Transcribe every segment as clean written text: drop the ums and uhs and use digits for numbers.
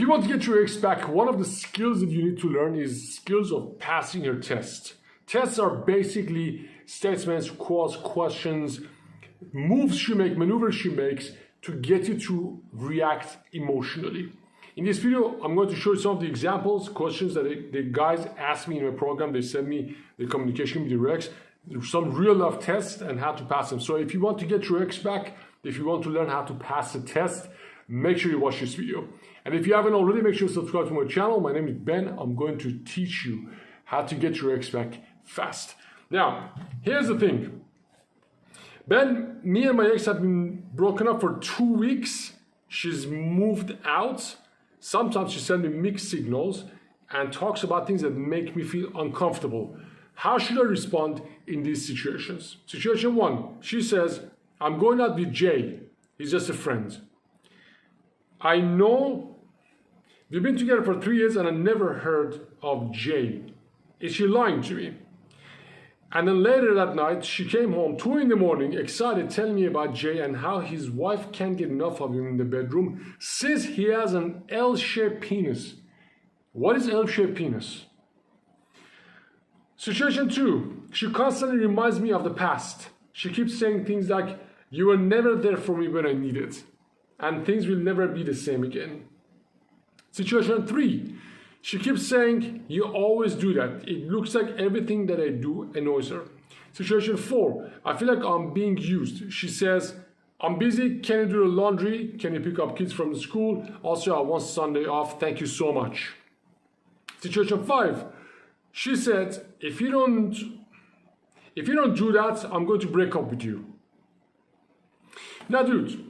you want to get your ex back, one of the skills that you need to learn is skills of passing your test. Tests are basically statements, quotes, questions, moves she makes, maneuvers she makes to get you to react emotionally. In this video, I'm going to show you some of the examples, questions that the guys asked me in my program. They sent me the communication with your ex, some real life tests and how to pass them. So if you want to get your ex back, if you want to learn how to pass the test, make sure you watch this video. And if you haven't already, make sure you subscribe to my channel. My name is Ben. I'm going to teach you how to get your ex back fast. Now, here's the thing. Ben, me and my ex have been broken up for 2 weeks. She's moved out. Sometimes she sends me mixed signals and talks about things that make me feel uncomfortable. How should I respond in these situations? Situation 1, she says, I'm going out with Jay. He's just a friend. I know we've been together for 3 years and I never heard of Jay. Is she lying to me? And then later that night, she came home 2 in the morning, excited, telling me about Jay and how his wife can't get enough of him in the bedroom since he has an L-shaped penis. What is L-shaped penis? Situation 2, she constantly reminds me of the past. She keeps saying things like, you were never there for me when I needed, and things will never be the same again. Situation 3, she keeps saying, you always do that. It looks like everything that I do annoys her. Situation 4, I feel like I'm being used. She says, I'm busy, can you do the laundry? Can you pick up kids from the school? Also, I want Sunday off, thank you so much. Situation 5, she said, if you don't do that, I'm going to break up with you. Now, dude,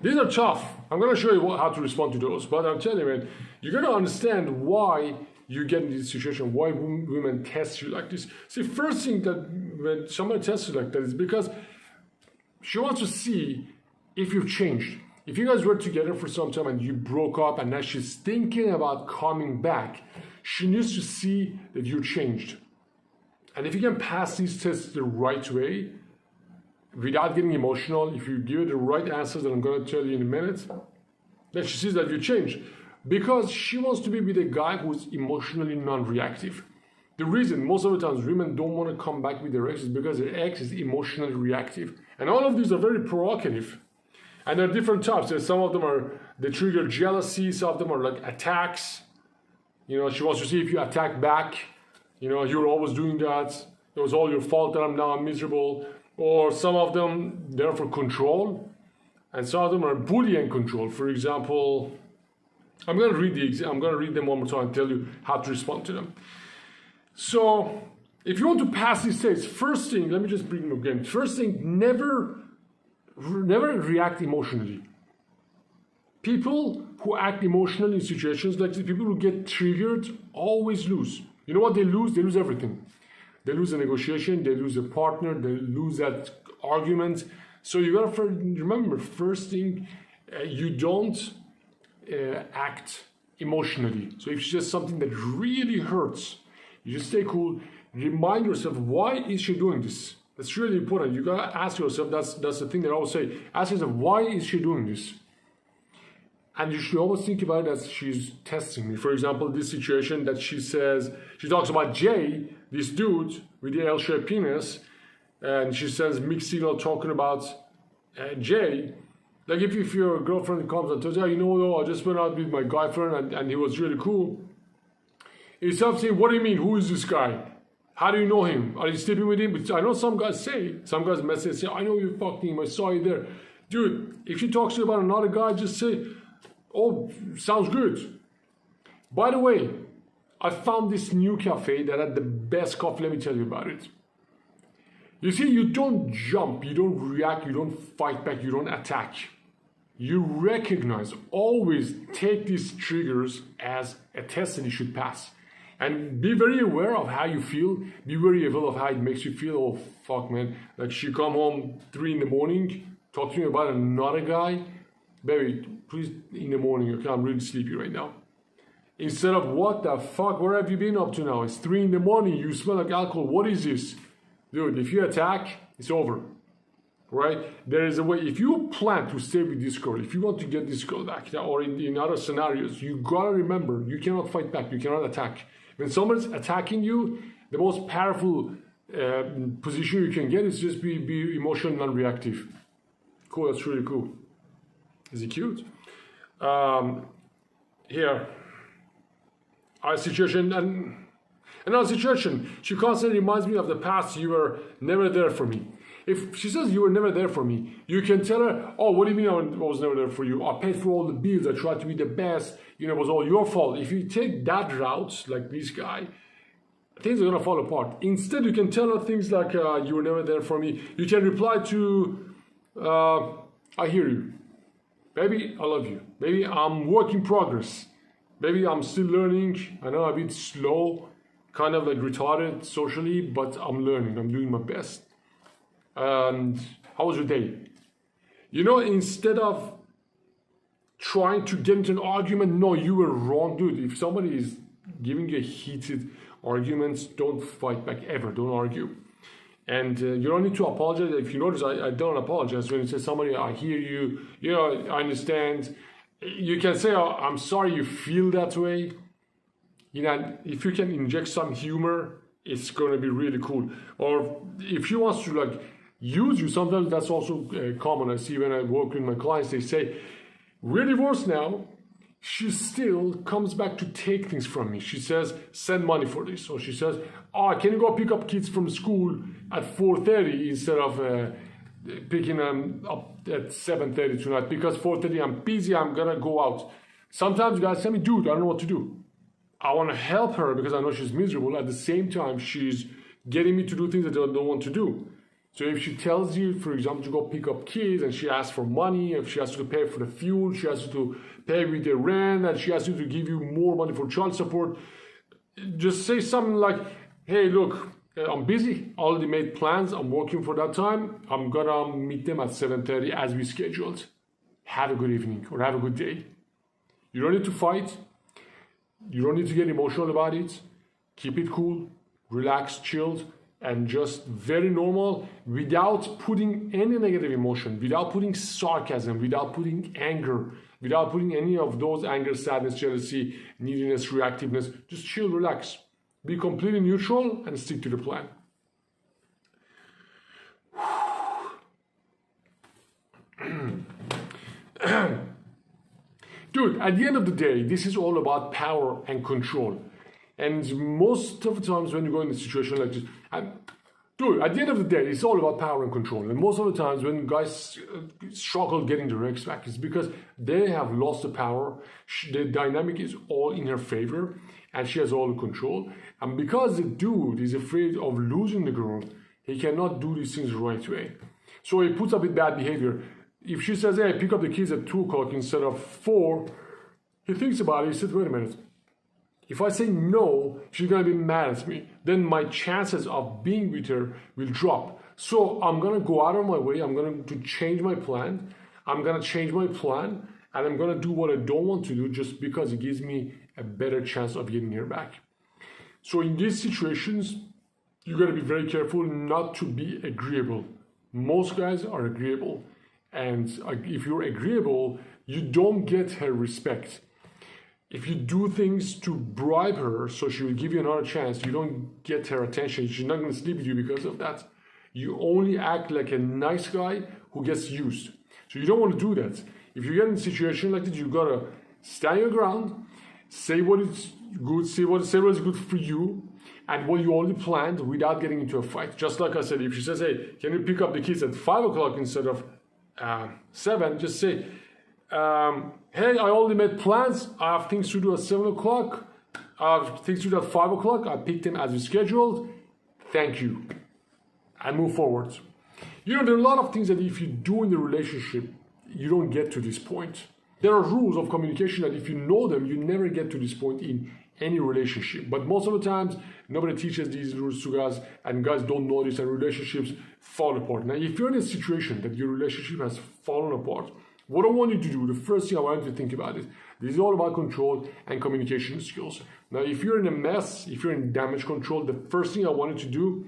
these are tough. I'm going to show you how to respond to those. But I'm telling you, man, you got to understand why you get in this situation, why women test you like this. See, first thing that when somebody tests you like that is because she wants to see if you've changed. If you guys were together for some time and you broke up and now she's thinking about coming back, she needs to see that you changed. And if you can pass these tests the right way, without getting emotional, if you give her the right answers that I'm going to tell you in a minute, then she sees that you changed. Because she wants to be with a guy who's emotionally non-reactive. The reason most of the times women don't want to come back with their ex is because their ex is emotionally reactive. And all of these are very provocative. And there are different types. Some of them they trigger jealousy, some of them are like attacks. You know, she wants to see if you attack back. You know, you're always doing that. It was all your fault that I'm miserable. Or some of them, they're for control. And some of them are bully and control. For example, I'm going to read them one more time and tell you how to respond to them. So, if you want to pass these states, first thing, let me just bring them again. First thing, never react emotionally. People who act emotionally in situations like this, people who get triggered, always lose. You know what they lose? They lose everything. They lose a negotiation, they lose a partner, they lose that argument. So you gotta remember, first thing, you don't act emotionally. So if it's just something that really hurts, you just stay cool. Remind yourself, why is she doing this? That's really important. You gotta ask yourself, that's the thing that I always say. Ask yourself, why is she doing this? And you should always think about it as she's testing me. For example, this situation that she says, she talks about Jay, this dude with the L-shaped penis, and she says mixed signal talking about Jay. Like if your girlfriend comes and tells you, you know, I just went out with my guy friend and he was really cool. Instead of saying, what do you mean, who is this guy? How do you know him? Are you sleeping with him? But I know some guys message say, I know you fucked him, I saw you there. Dude, if she talks to you about another guy, just say, oh, sounds good. By the way, I found this new cafe that had the best coffee. Let me tell you about it. You see, you don't jump, you don't react, you don't fight back, you don't attack. You recognize, always take these triggers as a test that you should pass. And be very aware of how you feel. Be very aware of how it makes you feel. Oh, fuck, man. Like she come home 3 in the morning, talk to me about another guy. Baby, please, in the morning, okay, I'm really sleepy right now. Instead of, what the fuck, where have you been up to now? It's 3 in the morning, you smell like alcohol, what is this? Dude, if you attack, it's over. right? There is a way. If you plan to stay with this girl, if you want to get this girl back, or in other scenarios, you gotta remember, you cannot fight back, you cannot attack. When someone's attacking you, the most powerful position you can get is just be emotional, non-reactive. Cool, that's really cool. Is he cute? Here, our situation, and another situation, she constantly reminds me of the past. You were never there for me. If she says you were never there for me, you can tell her, oh, what do you mean I was never there for you? I paid for all the bills, I tried to be the best, you know, it was all your fault. If you take that route, like this guy, things are gonna fall apart. Instead, you can tell her things like, you were never there for me. You can reply to, I hear you. Baby, I love you. Baby, I'm work in progress. Baby, I'm still learning. I know I'm a bit slow, kind of like retarded socially, but I'm learning, I'm doing my best. And how was your day? You know, instead of trying to get into an argument, no, you were wrong, dude. If somebody is giving you a heated arguments, don't fight back ever, don't argue. And you don't need to apologize. If you notice, I don't apologize when you say somebody, I hear you, you know, I understand. You can say, oh, I'm sorry you feel that way. You know, if you can inject some humor, it's going to be really cool. Or if she wants to like use you, sometimes that's also common. I see when I work with my clients, they say, we're divorced now. She still comes back to take things from me. She says, send money for this. Or she says, oh, can you go pick up kids from school at 4:30 instead of picking them up at 7:30 tonight? Because 4:30 I'm busy, I'm gonna go out. Sometimes guys tell me, dude, I don't know what to do. I want to help her because I know she's miserable. At the same time, she's getting me to do things that I don't want to do. So if she tells you, for example, to go pick up kids and she asks for money, if she has to pay for the fuel, she has to pay with the rent, and she has to give you more money for child support, just say something like, hey, look, I'm busy, I already made plans, I'm working for that time, I'm gonna meet them at 7:30 as we scheduled. Have a good evening or have a good day. You don't need to fight. You don't need to get emotional about it. Keep it cool, relax, chilled, and just very normal without putting any negative emotion, without putting sarcasm, without putting anger, without putting any of those anger, sadness, jealousy, neediness, reactiveness. Just chill, relax. Be completely neutral and stick to the plan. Dude, at the end of the day, this is all about power and control. And most of the times when you go in a situation like this, dude, at the end of the day, it's all about power and control. And most of the times when guys struggle getting their ex back, it's because they have lost the power. The dynamic is all in her favor, and she has all the control. And because the dude is afraid of losing the girl, he cannot do these things the right way. So he puts up with bad behavior. If she says, hey, pick up the kids at 2 o'clock instead of 4, he thinks about it. He says, wait a minute. If I say no, she's going to be mad at me. Then my chances of being with her will drop. So I'm going to go out of my way. I'm going to change my plan. I'm going to change my plan. And I'm going to do what I don't want to do just because it gives me a better chance of getting her back. So in these situations, you got to be very careful not to be agreeable. Most guys are agreeable. And if you're agreeable, you don't get her respect. If you do things to bribe her so she will give you another chance, you don't get her attention. She's not going to sleep with you because of that. You only act like a nice guy who gets used. So you don't want to do that. If you get in a situation like this, you got to stand your ground, say what is good, say what is good for you, and what you already planned without getting into a fight. Just like I said, if she says, hey, can you pick up the kids at 5 o'clock instead of 7, just say, hey, I already made plans. I have things to do at 7 o'clock. I have things to do at 5 o'clock. I picked them as we scheduled. Thank you. And move forward. You know, there are a lot of things that if you do in the relationship, you don't get to this point. There are rules of communication that if you know them, you never get to this point in any relationship. But most of the times, nobody teaches these rules to guys, and guys don't know this, and relationships fall apart. Now, if you're in a situation that your relationship has fallen apart, what I want you to do, the first thing I want you to think about is, this is all about control and communication skills. Now, if you're in a mess, if you're in damage control, the first thing I want you to do,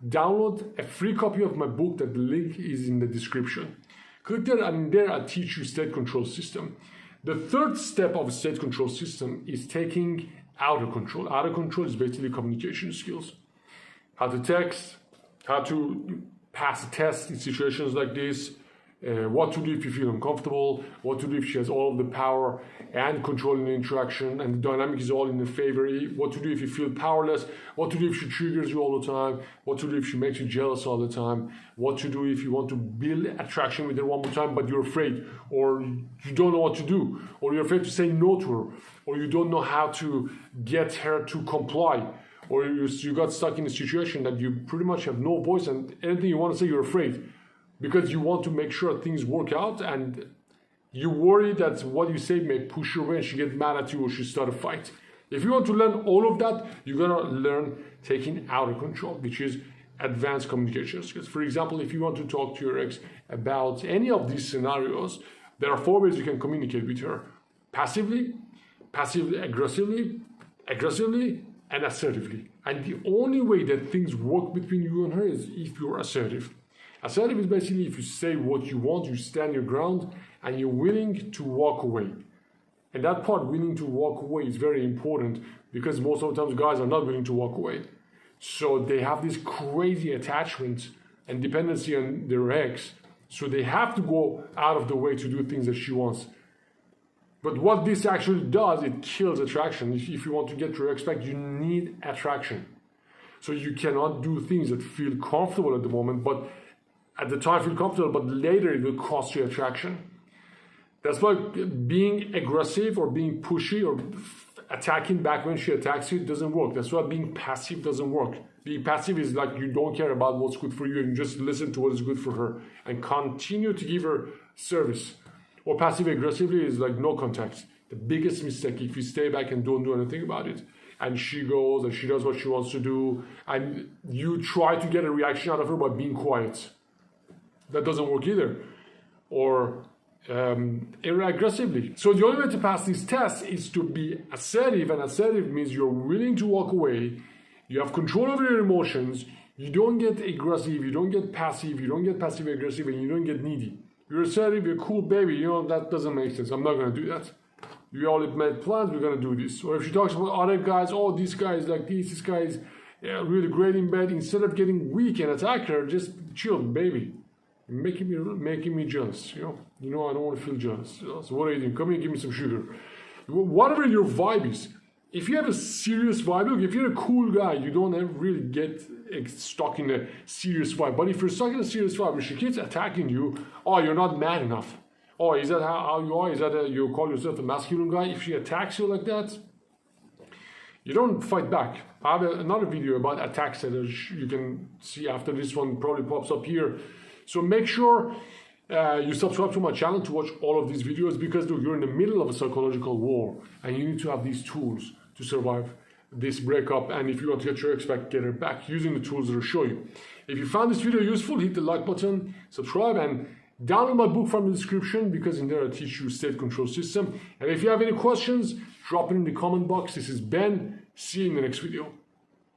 download a free copy of my book. That the link is in the description. Click there, and in there I teach you state control system. The third step of a state control system is taking outer control. Outer control is basically communication skills. How to text, how to pass a test in situations like this, what to do if you feel uncomfortable, what to do if she has all of the power and control in the interaction and the dynamic is all in her favor, what to do if you feel powerless, what to do if she triggers you all the time, what to do if she makes you jealous all the time, what to do if you want to build attraction with her one more time but you're afraid, or you don't know what to do, or you're afraid to say no to her, or you don't know how to get her to comply, or you got stuck in a situation that you pretty much have no voice and anything you want to say you're afraid because you want to make sure things work out and you worry that what you say may push her away and she get mad at you or she start a fight. If you want to learn all of that, you're going to learn taking outer control, which is advanced communication skills. For example, if you want to talk to your ex about any of these scenarios, there are 4 ways you can communicate with her: passively, aggressively, and assertively. And the only way that things work between you and her is if you're assertive. Assertive is basically if you say what you want, you stand your ground, and you're willing to walk away. And that part, willing to walk away, is very important because most of the times guys are not willing to walk away. So they have this crazy attachment and dependency on their ex. So they have to go out of the way to do things that she wants. But what this actually does, it kills attraction. If you want to get your ex back, you need attraction. So you cannot do things that feel comfortable at the moment, but at the time feel comfortable, but later it will cost you attraction. That's why being aggressive or being pushy or attacking back when she attacks you doesn't work. That's why being passive doesn't work. Being passive is like you don't care about what's good for you and you just listen to what is good for her and continue to give her service. Or passive aggressively is like no contact. The biggest mistake if you stay back and don't do anything about it. And she goes and she does what she wants to do and you try to get a reaction out of her by being quiet. That doesn't work either. Or aggressively. So the only way to pass this test is to be assertive, and assertive means you're willing to walk away, you have control over your emotions, you don't get aggressive, you don't get passive, you don't get passive aggressive, and you don't get needy. You're assertive, you're cool, baby, that doesn't make sense, I'm not going to do that. We all made plans, we're going to do this. Or if she talks about other guys, oh, this guy is like this guy is really great in bed, instead of getting weak and attack her, just chill, baby. Making me jealous, I don't want to feel jealous. So what are you doing? Come here, give me some sugar. Whatever your vibe is. If you have a serious vibe, look, if you're a cool guy, you don't really get stuck in a serious vibe. But if you're stuck in a serious vibe and she keeps attacking you, oh, you're not man enough. Oh, is that how you are? Is that you call yourself a masculine guy? If she attacks you like that, you don't fight back. I have another video about attacks that you can see after this one probably pops up here. So make sure you subscribe to my channel to watch all of these videos because look, you're in the middle of a psychological war and you need to have these tools to survive this breakup. And if you want to get your ex back, get her back using the tools that I'll show you. If you found this video useful, hit the like button, subscribe, and download my book from the description because in there I teach you state control system. And if you have any questions, drop it in the comment box. This is Ben. See you in the next video.